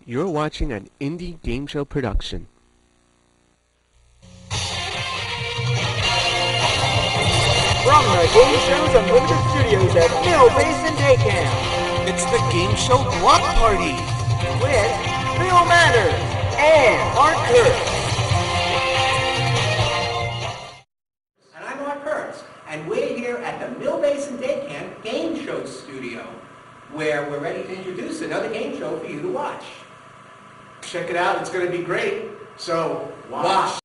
You're watching an indie game show production. From the Game Shows Unlimited Studios at Mill Basin Day Camp, It's the Game Show Block Party with Bill Manners and Mark Kurtz. And I'm Mark Kurtz, and we're here at the Mill Basin Day Camp Game Show Studio, where we're ready to introduce another game show for you to watch. Check it out, it's going to be great. So, watch.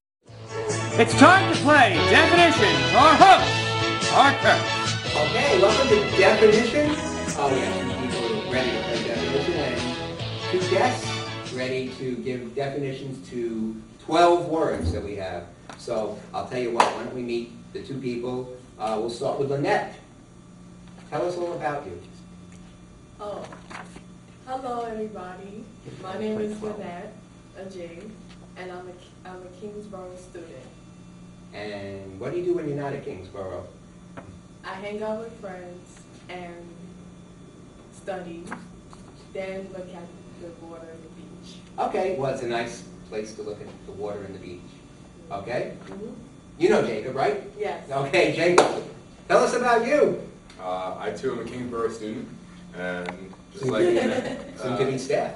It's time to play Definitions. Our host, Mark Kurtz. Okay, welcome to Definition. We have two people ready to play Definition, and two guests ready to give definitions to 12 words that we have. So, I'll tell you what, why don't we meet the two people. We'll start with Lynette. Tell us all about you. Oh, hello everybody. My name is Lynette Ajay, and I'm a Kingsborough student. And what do you do when you're not at Kingsborough? I hang out with friends and study, then look at the water and the beach. Okay, well, it's a nice place to look at the water and the beach. Okay? Mm-hmm. You know Jacob, right? Yes. Okay, Jacob, tell us about you. I too am a Kingsborough student, and just Soon like Soon to be staff.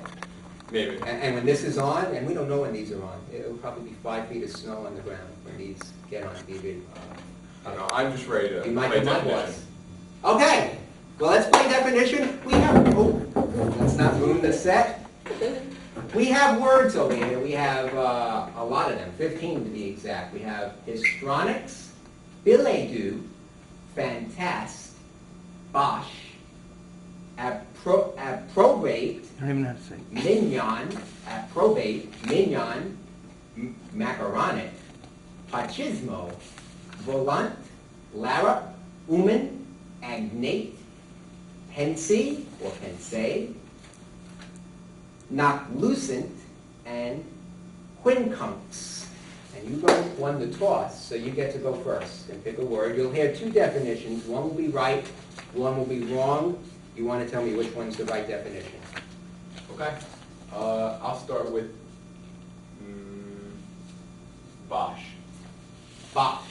maybe. And when this is on, and we don't know when these are on, it will probably be 5 feet of snow on the ground when these get on TV. I don't know. I'm just ready to You might play be my definition. boss. Okay, well, let's play definition. We have, let's not ruin the set. We have words over here. We have a lot of them, 15 to be exact. We have histrionics, billet-doux, fantast, bosh, approbate, I don't even know how to say. mignon, approbate, mignon, macaronic, machismo, volant, lara, uman, agnate, pensée or pensée, noclucent, and quincunx. And you both won the toss, so you get to go first and pick a word. You'll hear two definitions. One will be right, one will be wrong. You want to tell me which one's the right definition. Okay. I'll start with Bosch. Bosch.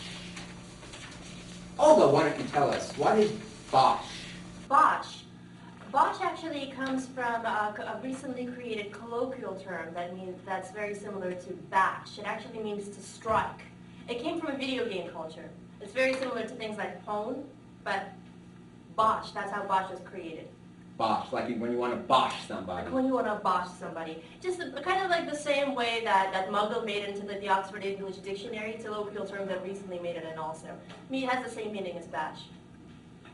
Olga, why don't you tell us, what is Bosch? Bosch. Bosch actually comes from a recently created colloquial term that's very similar to bash. It actually means to strike. It came from a video game culture. It's very similar to things like pwn, but Bosch, that's how Bosch was created. Bosch, like when you want to bosh somebody. Like when you want to bosh somebody. Just kind of like the same way that Muggle made it into the Oxford English Dictionary. It's a colloquial term that recently made it in also. I mean, it has the same meaning as bash.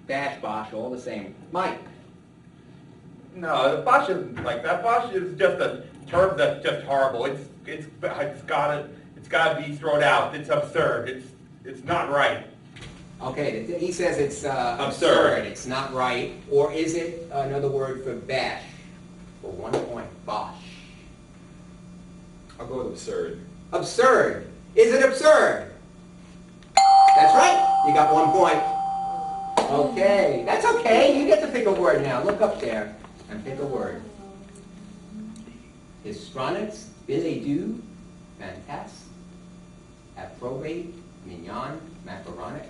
Bash, Bosch, all the same. Mike. No, the Bosch isn't like that. Bosch is just a term that's just horrible. It's gotta be thrown out. It's absurd. It's not right. Okay, he says it's absurd. It's not right. Or is it another word for bash? For 1 point, Bosch. I'll go with absurd. Absurd. Is it absurd? That's right. You got 1 point. Okay, that's okay. You get to pick a word now. Look up there and pick a word. Histrionics, billet-doux, fantast, approbate, mignon, macaronic,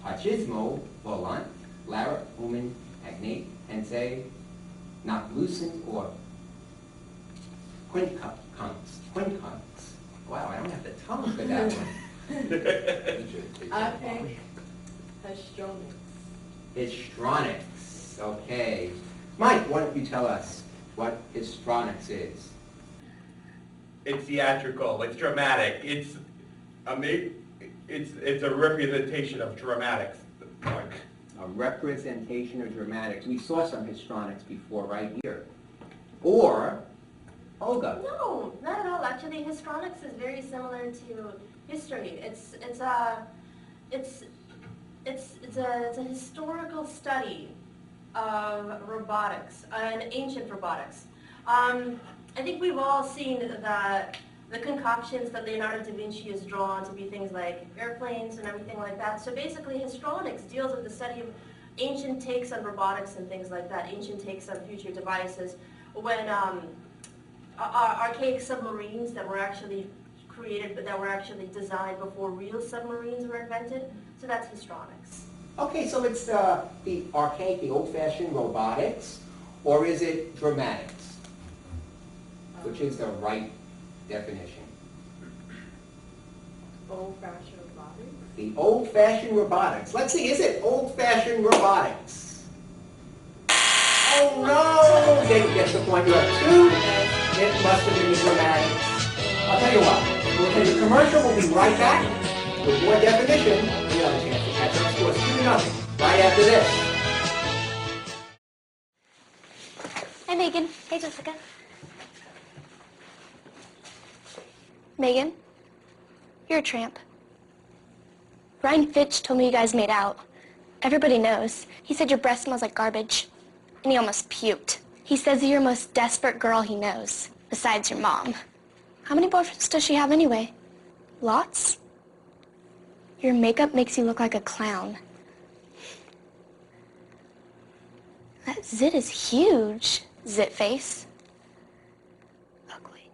machismo, volant, lara, uman, agnate, pensée, noclucent, or quincunx. Wow, I don't have the tongue for that one. I think histrionics. Histrionics. Okay. Mike, why don't you tell us what histrionics is? It's theatrical. It's dramatic. It's a representation of dramatics. A representation of dramatics. We saw some histrionics before right here. Or, Olga. No, not at all. Actually, histrionics is very similar to history. It's a historical study of robotics and ancient robotics. I think we've all seen the concoctions that Leonardo da Vinci has drawn to be things like airplanes and everything like that. So basically, histrionics deals with the study of ancient takes on robotics and things like that, ancient takes on future devices. When archaic submarines that were actually created, but that were actually designed before real submarines were invented. So that's histrionics. Okay, so it's the archaic, the old-fashioned robotics, or is it dramatics? Which is the right definition? Old-fashioned robotics. The old-fashioned robotics. Let's see, is it old-fashioned robotics? Oh no! Didn't get the point. You have two. It must have been the dramatics. I'll tell you what. We'll take a commercial. We'll be right back with more definition. We have a chance to catch up. Scores 2-0. Right after this. Hi, Megan. Hey, Jessica. Megan, you're a tramp. Ryan Fitch told me you guys made out. Everybody knows. He said your breath smells like garbage. And he almost puked. He says you're the most desperate girl he knows, besides your mom. How many boyfriends does she have anyway? Lots? Your makeup makes you look like a clown. That zit is huge, zit face. Ugly.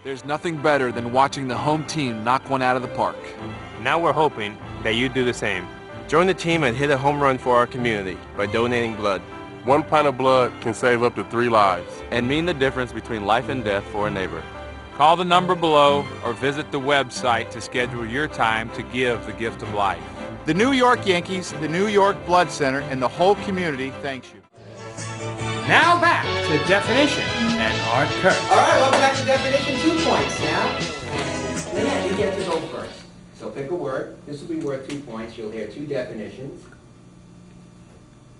There's nothing better than watching the home team knock one out of the park. Now we're hoping that you do the same. Join the team and hit a home run for our community by donating blood. 1 pint of blood can save up to 3 lives. And mean the difference between life and death for a neighbor. Call the number below or visit the website to schedule your time to give the gift of life. The New York Yankees, the New York Blood Center, and the whole community thanks you. Now back to definition and Art Kurtz. All right, welcome back to definition. 2 points now. And Lynette, you get to go first. So pick a word. This will be worth 2 points. You'll hear 2 definitions.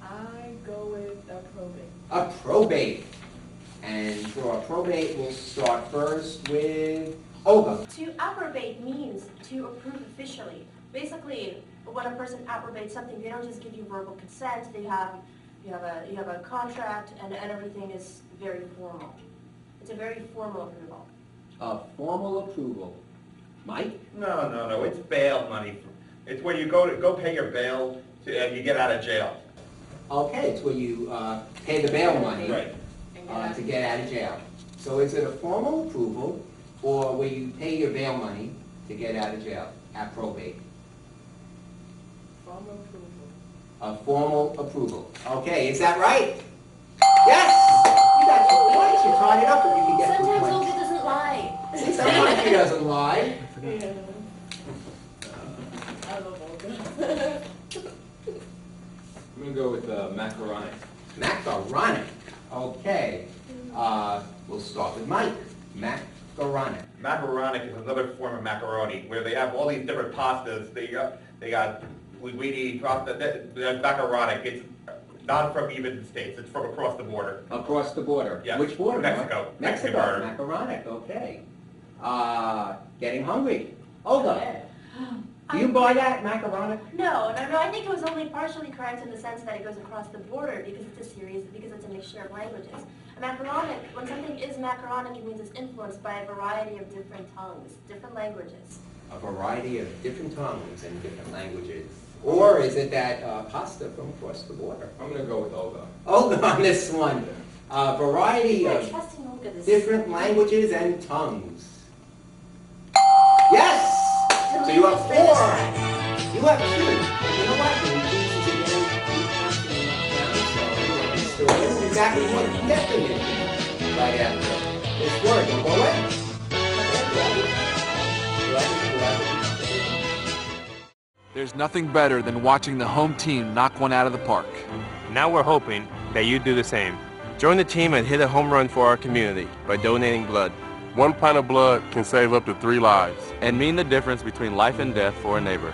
I go with a probate. A probate. And for a probate, we'll start first with Olga. To approbate means to approve officially. Basically, when a person approbates something, they don't just give you verbal consent. You have a contract, and everything is very formal. It's a very formal approval. A formal approval. Mike? No. It's bail money. It's when you go pay your bail and you get out of jail. Okay, it's where you pay the bail money Right. To get out of jail. So is it a formal approval or where you pay your bail money to get out of jail at probate? Formal approval. A formal approval. Okay, is that right? Yes! You got 2 points. You tied it up and you can get 2 Sometimes points. Olga doesn't lie. Sometimes she doesn't lie. Yeah. I love Olga. I'm going to go with macaronic. Macaronic. Okay. We'll start with Mike. Macaronic. Macaronic is another form of macaroni where they have all these different pastas. They got linguine, pasta. That's macaronic. It's not from even the States. It's from across the border. Across the border. Yeah. Which border? Mexico. Mexico. Macaronic. Okay. Getting hungry. Olga. Do you buy that, macaronic? No. I think it was only partially correct in the sense that it goes across the border because it's a mixture of languages. A macaronic, when something is macaronic, it means it's influenced by a variety of different tongues, different languages. A variety of different tongues and different languages. Or is it that pasta from across the border? I'm going to go with Olga. Olga on this one. A variety We're of trusting Olga this different languages and tongues. Yes! So you have 4. You have 2. You know what? The increases again. So we'll be back with more definition right after this word. Don't go away. There's nothing better than watching the home team knock one out of the park. Now we're hoping that you do the same. Join the team and hit a home run for our community by donating blood. 1 pint of blood can save up to 3 lives. And mean the difference between life and death for a neighbor.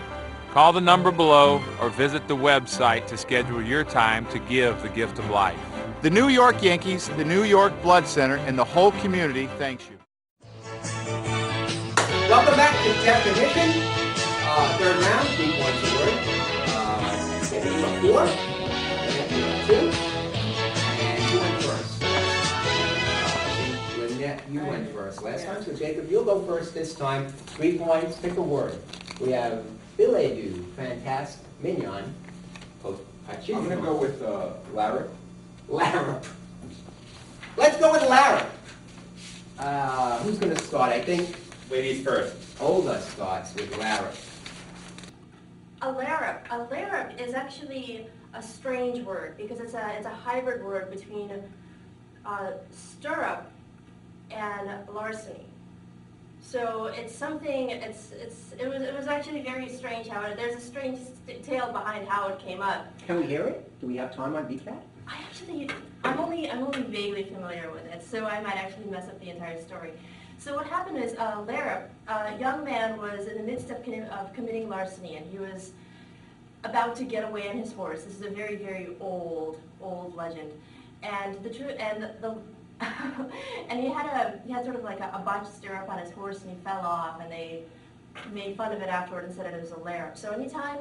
Call the number below or visit the website to schedule your time to give the gift of life. The New York Yankees, the New York Blood Center, and the whole community thanks you. Welcome back to definition. Third round, 3 points a word. Getting you a 4. Getting you a 2. And you went first. I think Jeanette, you went first last time, so Jacob, you'll go first this time. 3 points, pick a word. We have billet-doux, fantastic, mignon, I'm going to go with Larry. Larap. Let's go with Larap. Who's going to start? I think Ladies first. Olga starts with Larap. A larap is actually a strange word because it's a hybrid word between stirrup and larceny. So it's something. It was actually very strange how there's a strange tale behind how it came up. Can we hear it? Do we have time on BCAt? I'm only vaguely familiar with it, so I might actually mess up the entire story. So what happened is, Larap, a young man, was in the midst of committing larceny, and he was about to get away on his horse. This is a very, very old legend, and and he had sort of like a botched stirrup on his horse, and he fell off, and they made fun of it afterward and said it was a Larap. So anytime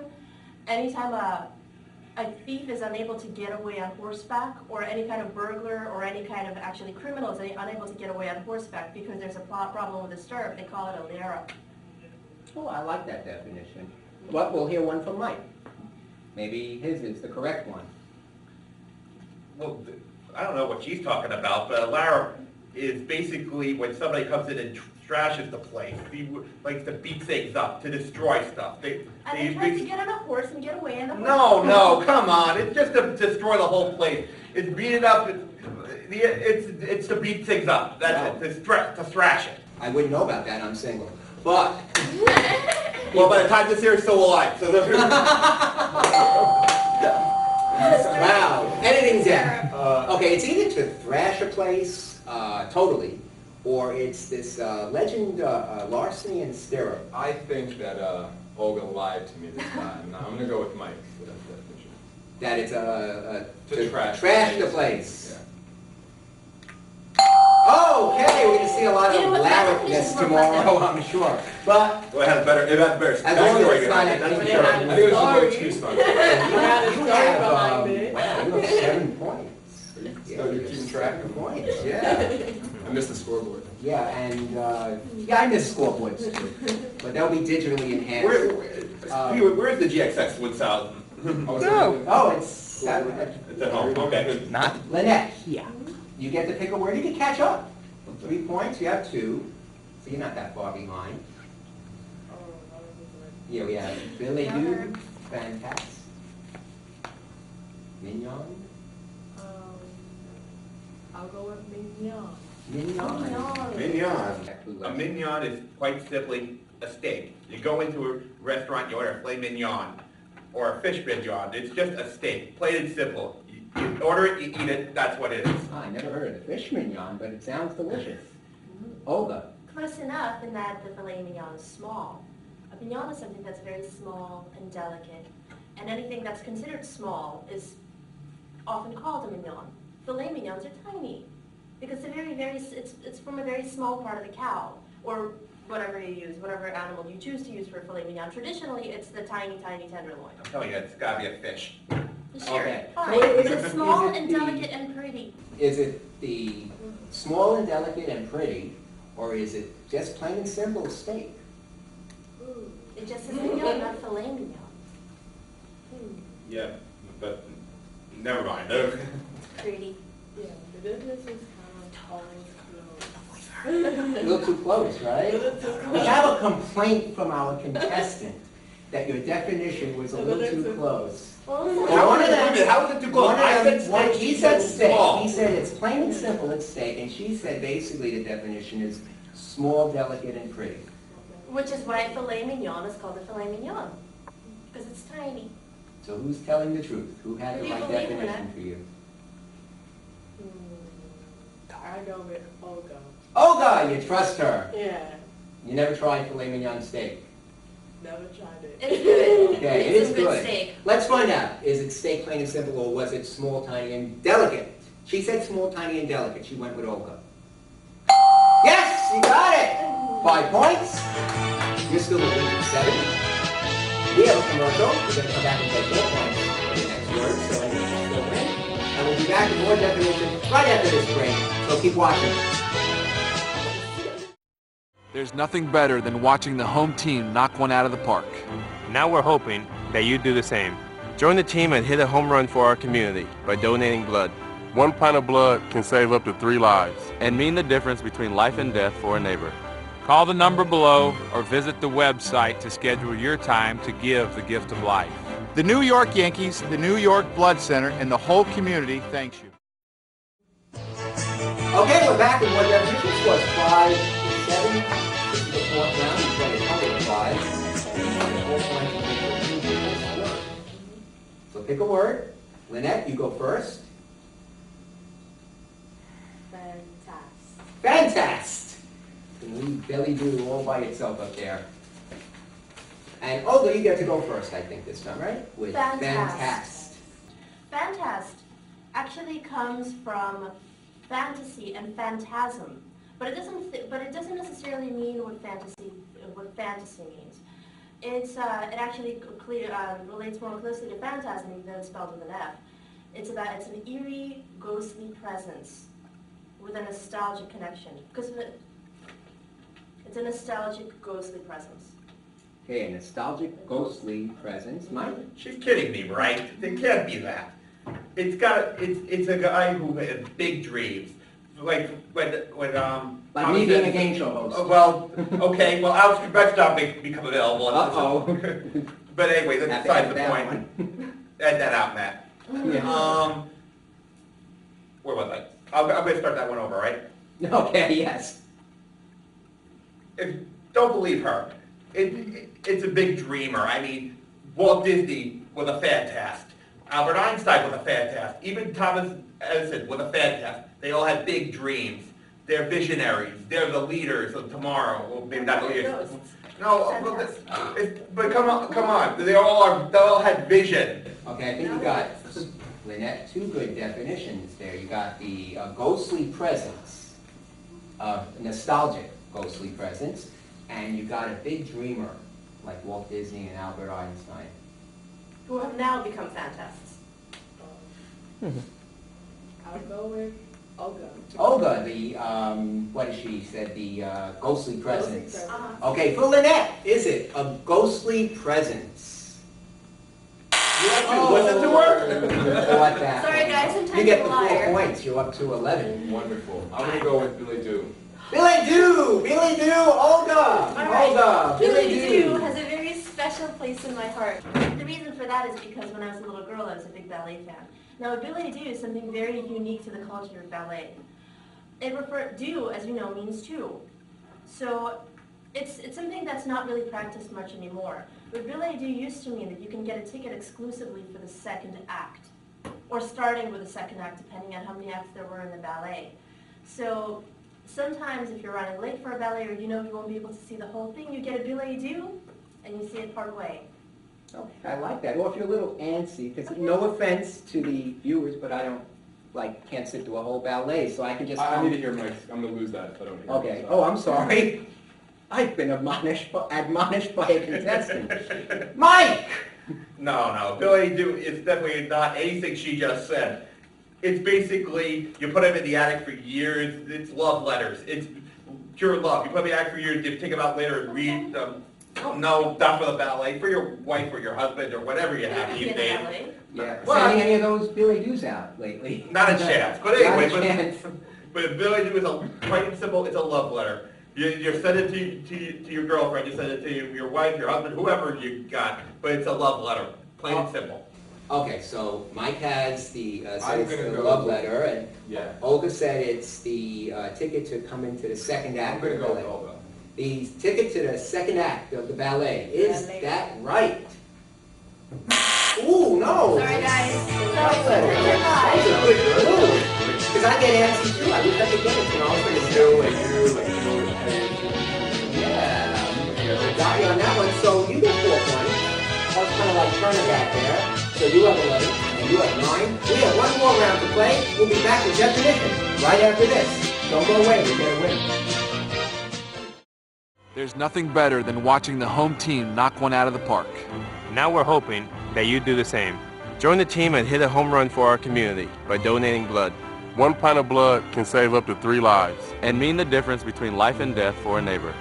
a thief is unable to get away on horseback, or any kind of burglar, or any kind of actually criminal is unable to get away on horseback because there's a problem with the stirrup, they call it a Larap. Oh, I like that definition. But we'll hear one from Mike. Maybe his is the correct one. Well, I don't know what she's talking about, but a Larap is basically when somebody comes in and trashes the place. He likes to beat things up, to destroy stuff. They try to get on a horse and get away on the horse. No, come on. It's just to destroy the whole place. It's beat it up. It's to beat things up. That's it. To thrash it. I wouldn't know about that. I'm single. But well, by the time this here is so alike. So wow, editing's in. Okay, it's either to thrash a place totally, or it's this legend, larceny and stirrup. I think that Olga lied to me this time. I'm going to go with Mike for that definition. That it's to trash the place. Yeah. Okay, we're going to see a lot of Larapness tomorrow, I'm sure. But it had better as long as it's not I think it was a little too smart. You have 7 points. So you're keeping track of points, yeah. I missed the scoreboard. Yeah, and I miss scoreboards too, but they'll be digitally enhanced. Where's the GXX 1000? Oh, it's at home. Okay. Not Lynette. Yeah. You get to pick a word. You can catch up. 3 points. You have 2, so you're not that far behind. Yeah, we have billet-doux, fantastic. Mignon. I'll go with mignon. Mignon. A mignon is quite simply a steak. You go into a restaurant, you order a filet mignon or a fish mignon. It's just a steak, plain and simple. You order it, you eat it, that's what it is. I never heard of the fish mignon, but it sounds delicious. Olga. Close enough in that the filet mignon is small. A mignon is something that's very small and delicate, and anything that's considered small is often called a mignon. Filet mignons are tiny because it's from a very small part of the cow, or whatever you use, whatever animal you choose to use for a filet mignon. Traditionally, it's the tiny, tiny tenderloin. I'm telling you, it's got to be a fish. Sure, okay. Fine. It's small and delicate and pretty. Is it the small and delicate and pretty, or is it just plain and simple steak? It just says mignon, not filet mignon. Yeah, but never mind. Pretty. Yeah, the business is kind of always close. A little too close, right? We have a complaint from our contestant that your definition was a little too close. How was it too close? He said steak. He said it's plain and simple, it's steak. And she said basically the definition is small, delicate, and pretty. Which is why filet mignon is called a filet mignon. Because it's tiny. So who's telling the truth? Who had the right definition for you? I go with Olga. Olga, you trust her. Yeah. You never tried filet mignon steak? Never tried it. It's good. Okay, it It's is a good good. steak. Let's find out. Is it steak, plain and simple, or was it small, tiny, and delicate? She said small, tiny, and delicate. She went with Olga. Yes, you got it. 5 points. You're still looking at 7. We have a commercial. We're going to come back and take 4 points for the next word, so anyone can still win. And we'll be back with more definition right after this break, so keep watching. There's nothing better than watching the home team knock one out of the park. Now we're hoping that you do the same. Join the team and hit a home run for our community by donating blood. 1 pint of blood can save up to 3 lives. And mean the difference between life and death for a neighbor. Call the number below or visit the website to schedule your time to give the gift of life. The New York Yankees, the New York Blood Center, and the whole community thanks you. Okay, we're back with more definitions. Scores 5 to 7. This is the fourth round. You play a couple of 5s. And 4 points to pick a word. So pick a word. Lynette, you go first. Fantast. And leave Billy Do all by itself up there. And Olga, you get to go first, I think, this time, right? With Fantast. Fantast actually comes from fantasy and phantasm, but it doesn't necessarily mean what fantasy means. It actually relates more closely to phantasm, even though it's spelled with an F. It's an eerie, ghostly presence with a nostalgic connection, because it's a nostalgic, ghostly presence. Okay, a nostalgic, ghostly presence. Mike? She's kidding me, right? It can't be that. It's a guy who has big dreams. Like when me being a game show host. Well, okay, well, Alex Trebek's become available. Uh-oh. But anyway, that's besides the point. Add that out, Matt. Yeah. Where was I? I'm going to start that one over, right? Okay, yes. Don't believe her. It's a big dreamer. I mean, Walt Disney was a fantast. Albert Einstein was a fantast. Even Thomas Edison was a fantast. They all had big dreams. They're visionaries. They're the leaders of tomorrow. Well, maybe not the leaders. No, but come on. They all had vision. Okay, I think you got, Lynette, 2 good definitions there. You got the ghostly presence, nostalgic ghostly presence, and you got a big dreamer like Walt Disney and Albert Einstein. Who have now become fantasts. I'll go with Olga. Olga, the, what did she said, the ghostly presence. Okay, for Lynette, is it a ghostly presence? You have to listen to her? What that? Sorry guys, sometimes you get the liar. 4 points. You're up to 11. Wonderful. I'm going to go with Billy Do. Billy Do! Billy Do! Olga! Right. Olga! Billy Do has a very special place in my heart. The reason for that is because when I was a little girl, I was a big ballet fan. Now, Billy Do is something very unique to the culture of ballet. Do, as you know, means two. So it's something that's not really practiced much anymore. But Billy Do used to mean that you can get a ticket exclusively for the second act, or starting with the second act, depending on how many acts there were in the ballet. So sometimes if you're running late for a ballet or you know you won't be able to see the whole thing, you get a billet doux and you see it part way. Okay, I like that. Or if you're a little antsy, because no offense to the viewers, but I don't, can't sit through a whole ballet, so I can just... I need to hear Mike. I'm going to lose that if I don't hear Okay. him, Oh, I'm sorry. I've been admonished by a contestant. Mike! No. Billy Do is definitely not anything she just said. It's basically, you put them in the attic for years, it's love letters. It's pure love. You put them in the attic for years, you think about later and read them. No, not for the ballet, for your wife or your husband or whatever you have these days. Yeah. Well, Sending any of those Billy Do's out lately? Not a chance. But anyway, Not a chance. but Billy Do is quite and simple. It's a love letter. You send it to your girlfriend. You send it to your wife, your husband, whoever you got. But it's a love letter, plain and simple. Okay, so Mike has the I'm gonna go love letter, and Yeah. Olga said it's the ticket to come into the second act. I'm going to of go the with ballet. Olga. The ticket to the second act of the ballet. Is that right? Ooh, no! Sorry guys. Love letter. That's a good clue. Because I get antsy too. I wish I could get it. I was going to do it. Yeah. Got you on that one. So you get 4 points. That was kind of like Turner back there. So you have 11, and you have 9. We have one more round to play. We'll be back with definition right after this. Don't go away. We're going to win. There's nothing better than watching the home team knock one out of the park. Now we're hoping that you do the same. Join the team and hit a home run for our community by donating blood. 1 pint of blood can save up to 3 lives. And mean the difference between life and death for a neighbor.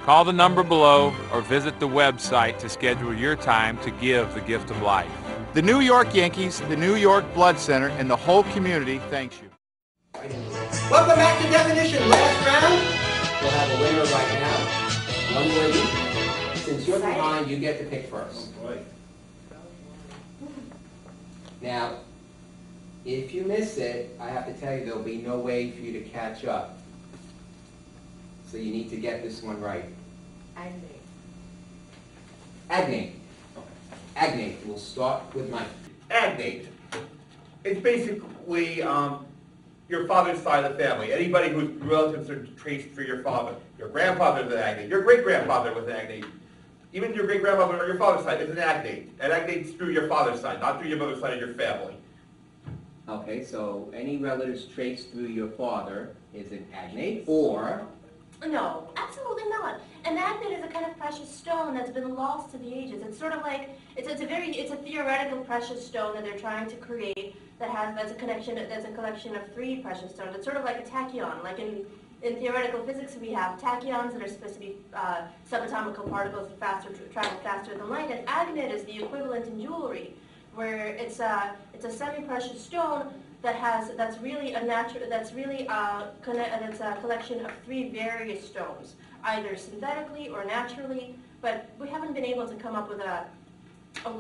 Call the number below or visit the website to schedule your time to give the gift of life. The New York Yankees, the New York Blood Center, and the whole community thanks you. Welcome back to Definition. Last round. We'll have a winner right now. One word each. Since you're behind, you get to pick first. Now, if you miss it, I have to tell you there'll be no way for you to catch up. So you need to get this one right. Agnate. Agnate. Agnate. We'll start with Mike. Agnate. It's basically your father's side of the family. Anybody whose relatives are traced through your father. Your grandfather is an agnate. Your great-grandfather was an agnate. Even your great-grandmother on your father's side is an agnate. An agnate's through your father's side, not through your mother's side of your family. Okay, so any relatives traced through your father is an agnate, or... No, absolutely not. An agnate is a kind of precious stone that's been lost to the ages. It's sort of like, it's a theoretical precious stone that they're trying to create that's a collection of 3 precious stones. It's sort of like a tachyon. Like in theoretical physics, we have tachyons that are supposed to be subatomic particles that travel faster than light. And agnate is the equivalent in jewelry, where it's a semi-precious stone that's a collection of 3 various stones, either synthetically or naturally. But we haven't been able to come up with a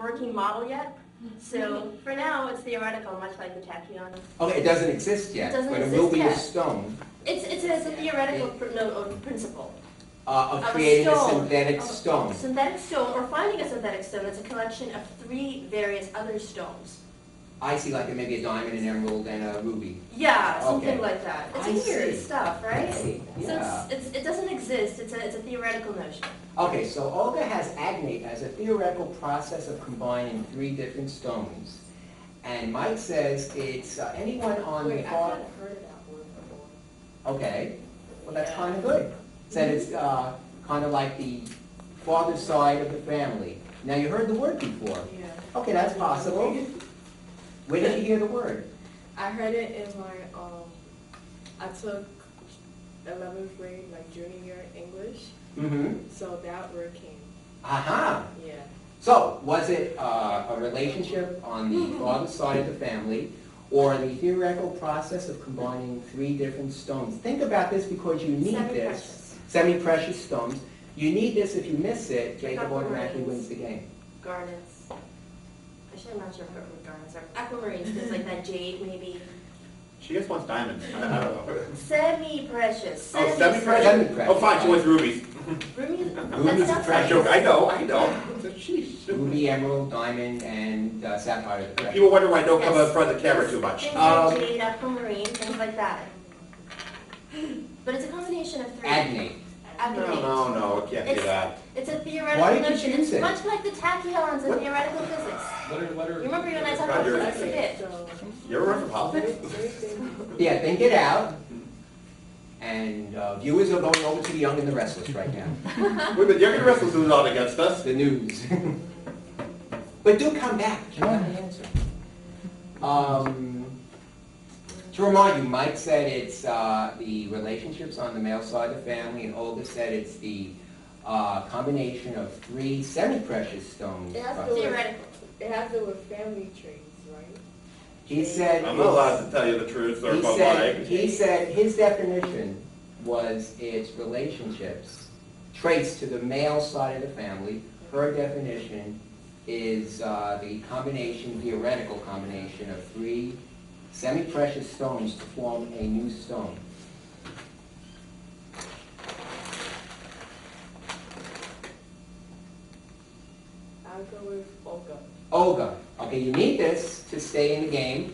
working model yet. So for now, it's theoretical, much like the tachyon. Okay, it doesn't exist yet, but it will be a stone. It's a theoretical principle. Of creating a synthetic stone. Synthetic stone, or finding a synthetic stone. It's a collection of 3 various other stones. I see, like maybe a diamond, an emerald, and a ruby. Yeah, something like that. It's weird stuff, right? Yeah. So it doesn't exist. It's a theoretical notion. Okay, so Olga has agnate as a theoretical process of combining 3 different stones. And Mike says it's anyone on the far... I haven't heard of that word before. Okay, well that's kind of good. Said it's kind of like the father's side of the family. Now you heard the word before. Yeah. Okay, that's possible. Where did you hear the word? I heard it in my, I took 11th grade, like junior year English. Mm-hmm. So that word came. Aha. Yeah. So, was it a relationship on the father's side of the family, or the theoretical process of combining 3 different stones? Think about this because you need this. Semi-precious stones. You need this. If you miss it, Jacob automatically wins the game. Garnets. Actually, I'm not sure what garnets are. Aquamarines, things like that. Jade, maybe. She just wants diamonds. I don't know. Semi-precious. Oh, semi-precious? Oh, fine, she wants rubies. Rubies? Rubies are precious. I know. Ruby, emerald, diamond, and sapphire. People wonder why I don't come up in front of the camera too much. Things like jade, aquamarine, things like that. But it's a combination of 3. Agnate. No, it can't be that. It's a theoretical Why did you notion. choose It's it? much like the tachyons in theoretical physics. You remember you and I talked about physics a bit. You're a reference politics? Yeah, think it out. And viewers are going over to the Young and the Restless right now. Wait, but Young and the Restless is on against us. The news. But do come back. You have the answer. To remind you, Mike said it's the relationships on the male side of the family, and Olga said it's the combination of 3 semi-precious stones. It has to do with family trees, right? He said... I'm not allowed to tell you the truth, or about Mike. He said his definition was its relationships traced to the male side of the family. Her definition is the combination, theoretical combination of 3 semi-precious stones to form a new stone. I'll go with Olga. Olga. Okay, you need this to stay in the game.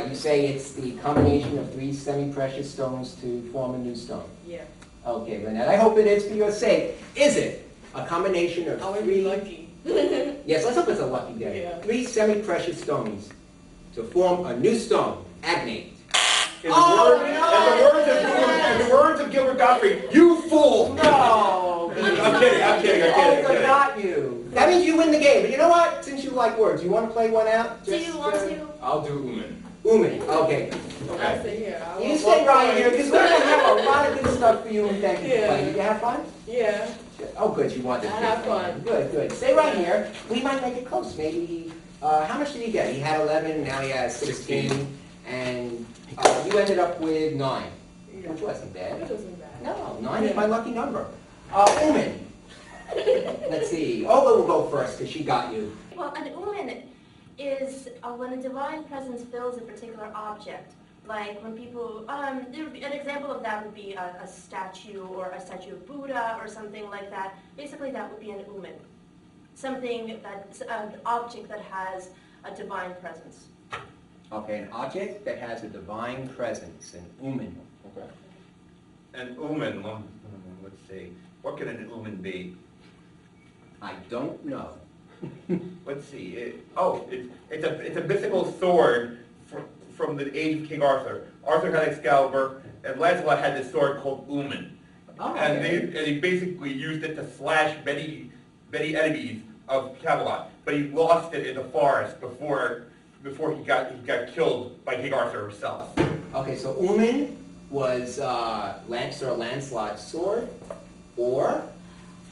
You say it's the combination of 3 semi-precious stones to form a new stone. Yeah. Okay, Lynette, I hope it is for your sake. Is it a combination of 3... I would be lucky. Yes, let's hope it's a lucky day. Yeah. 3 semi-precious stones to form a new stone. Agnate. In the words of Gilbert Gottfried, you fool! No! I'm kidding. Olga got you. That means you win the game. But you know what? Since you like words, you want to play one out? Do you want to? I'll do Uman. Uman, okay. I stay here. You stay right here, because we're going to have a lot of good stuff for you, and thank you for playing. Did you have fun? Yeah. Oh, good, you wanted to. I had fun. Good, good. Stay right here. We might make it close. Maybe, how much did he get? He had 11, now he has 16, and you ended up with 9, which wasn't bad. It wasn't bad. No, 9 is my lucky number. Uman. Let's see. Olga will go first, because she got you. Well, an Uman is when a divine presence fills a particular object. Like when people, an example of that would be a statue or a statue of Buddha or something like that. Basically, that would be an Uman. Something that's an object that has a divine presence. Okay, an object that has a divine presence, an Uman. Okay. An Uman, let's see. What could an Uman be? I don't know. Let's see. It's a mythical sword from the age of King Arthur. Arthur had Excalibur, and Lancelot had this sword called Uman. Oh, and okay. he basically used it to slash many enemies of Camelot. But he lost it in the forest before he got killed by King Arthur himself. Okay, so Uman was Sir Lancelot's sword, or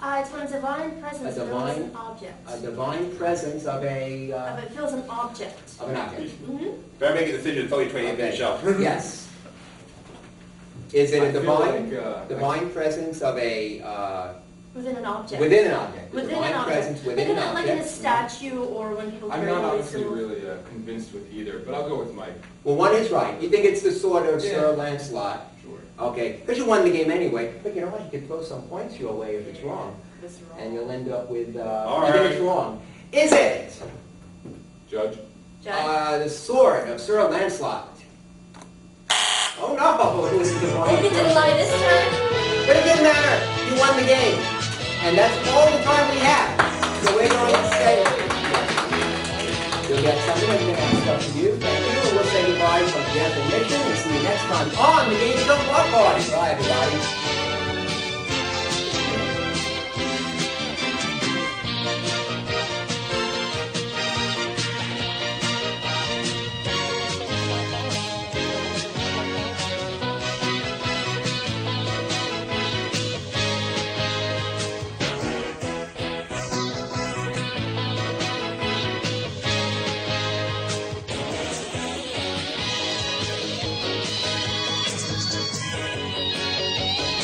It's when a divine presence fills an object. A divine presence of a... it fills an object. Of an object. Mm-hmm. Better make a decision. It's only 28 minutes shelf. Yes. Is it a divine presence of a... Within an object. Within an object. Within divine an object. presence within an object. Like in a statue or when people I'm carry not away obviously symbols. really convinced with either, but I'll go with Mike. Well, one is right. You think it's the sword of Sir Lancelot. Sure. Okay, because you won the game anyway. But you know what? You could throw some points your way if it's wrong. It's wrong. And you'll end up with... All you think right. it's wrong. Is it? Judge? Judge? The sword of Sir Lancelot. Oh no! It was the divine Maybe didn't lie this time. But it didn't matter. You won the game. And that's all the time we have. So we're going to say, you'll get something and we're going to have stuff for you. Thank you. And we'll say goodbye from Jeff and Mission. And see you next time on the Games of Block Party. Bye, everybody.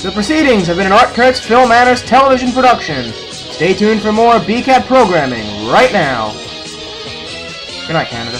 The proceedings have been an Art Kurtz Film Manners television production. Stay tuned for more BCAt programming right now. Good night, Canada.